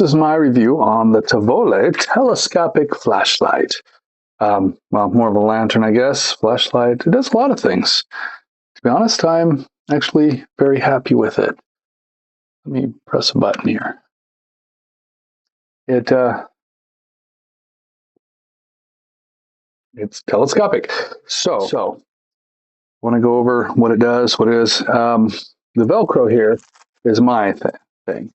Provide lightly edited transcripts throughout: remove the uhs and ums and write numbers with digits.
This is my review on the Tevole telescopic flashlight. Well, more of a lantern, I guess. Flashlight. It does a lot of things. To be honest, I'm actually very happy with it. Let me press a button here. It's telescopic. So I want to go over what it does, what it is. The Velcro here is my thing.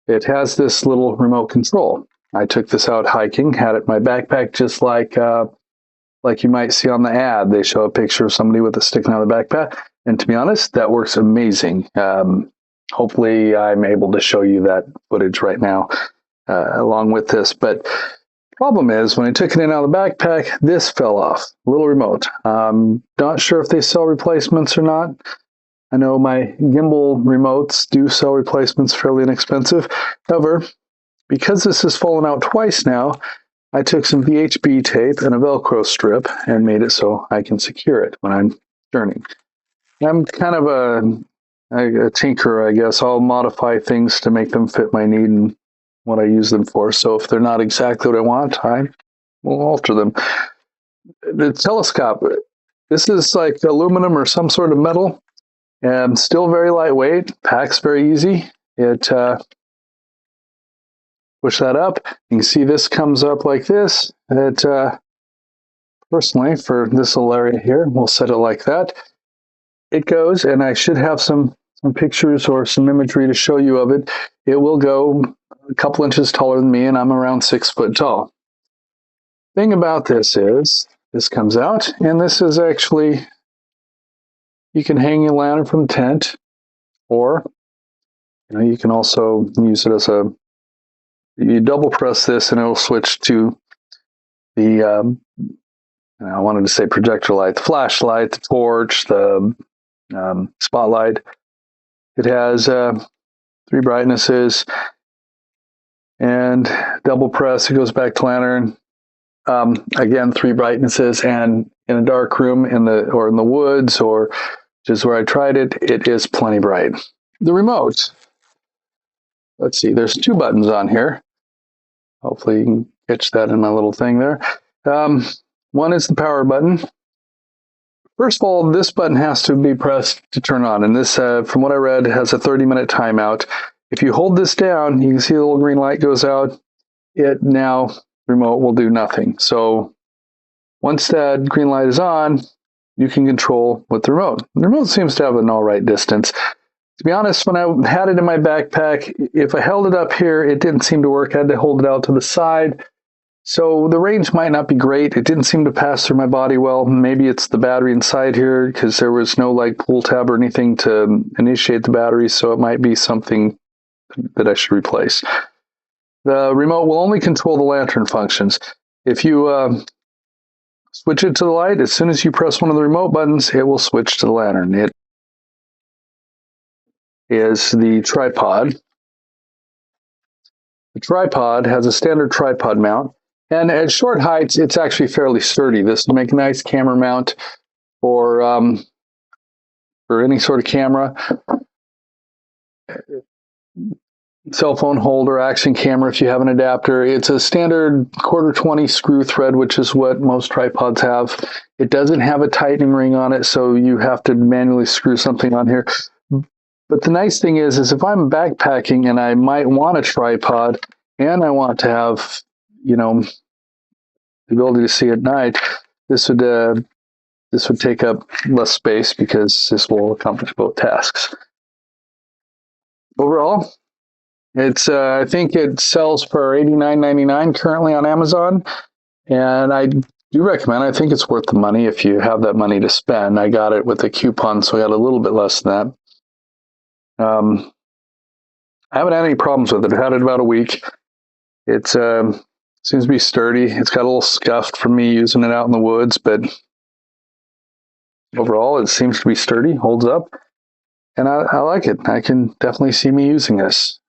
It has this little remote control. I took this out hiking, had it in my backpack, just like you might see on the ad. They show a picture of somebody with a sticking out of the backpack. And to be honest, that works amazing. Hopefully I'm able to show you that footage right now along with this. But problem is, when I took it in out of the backpack, this fell off, a little remote. Not sure if they sell replacements or not. I know my gimbal remotes do sell replacements, fairly inexpensive. However, because this has fallen out twice now, I took some VHB tape and a Velcro strip and made it so I can secure it when I'm journeying. I'm kind of a tinkerer, I guess. I'll modify things to make them fit my need and what I use them for. So if they're not exactly what I want, I will alter them. The telescope, this is like aluminum or some sort of metal. And still very lightweight, packs very easy. It push that up. You can see this comes up like this. It personally, for this little area here, we'll set it like that. It goes, and I should have some pictures or some imagery to show you of it. It will go a couple inches taller than me, and I'm around 6 foot tall. Thing about this is, this comes out, and this is actually, you can hang your lantern from tent, or you can also use it as you double press this and it'll switch to the, I wanted to say projector light, the flashlight, the torch, the spotlight. It has 3 brightnesses, and double press, it goes back to lantern. Again, 3 brightnesses, and in a dark room in the woods, or just where I tried it, it is plenty bright. The remote, let's see, there's 2 buttons on here. Hopefully you can catch that in my little thing there. One is the power button. First of all, this button has to be pressed to turn on, and this, from what I read, has a 30-minute timeout. If you hold this down, you can see the little green light goes out. It now, remote will do nothing. So once that green light is on, you can control with the remote. The remote seems to have an all right distance. To be honest, when I had it in my backpack, if I held it up here, it didn't seem to work. I had to hold it out to the side. So the range might not be great. It didn't seem to pass through my body well. Maybe it's the battery inside here, because there was no like pull tab or anything to initiate the battery. So it might be something that I should replace. The remote will only control the lantern functions. If you switch it to the light, as soon as you press one of the remote buttons, it will switch to the lantern. It is the tripod. The tripod has a standard tripod mount, and at short heights, it's actually fairly sturdy. This will make a nice camera mount for any sort of camera. Cell phone holder, action camera if you have an adapter. It's a standard 1/4-20 screw thread, which is what most tripods have. It doesn't have a tightening ring on it, so you have to manually screw something on here. But the nice thing is if I'm backpacking and I might want a tripod and I want to have, the ability to see at night, this would take up less space, because this will accomplish both tasks. Overall, it's I think it sells for $89.99 currently on Amazon, and I do recommend. I think it's worth the money if you have that money to spend. I got it with a coupon, so I got a little bit less than that. I haven't had any problems with it. I've had it about a week. It seems to be sturdy. It's got a little scuffed from me using it out in the woods, but overall it seems to be sturdy, holds up, and I like it. I can definitely see me using this.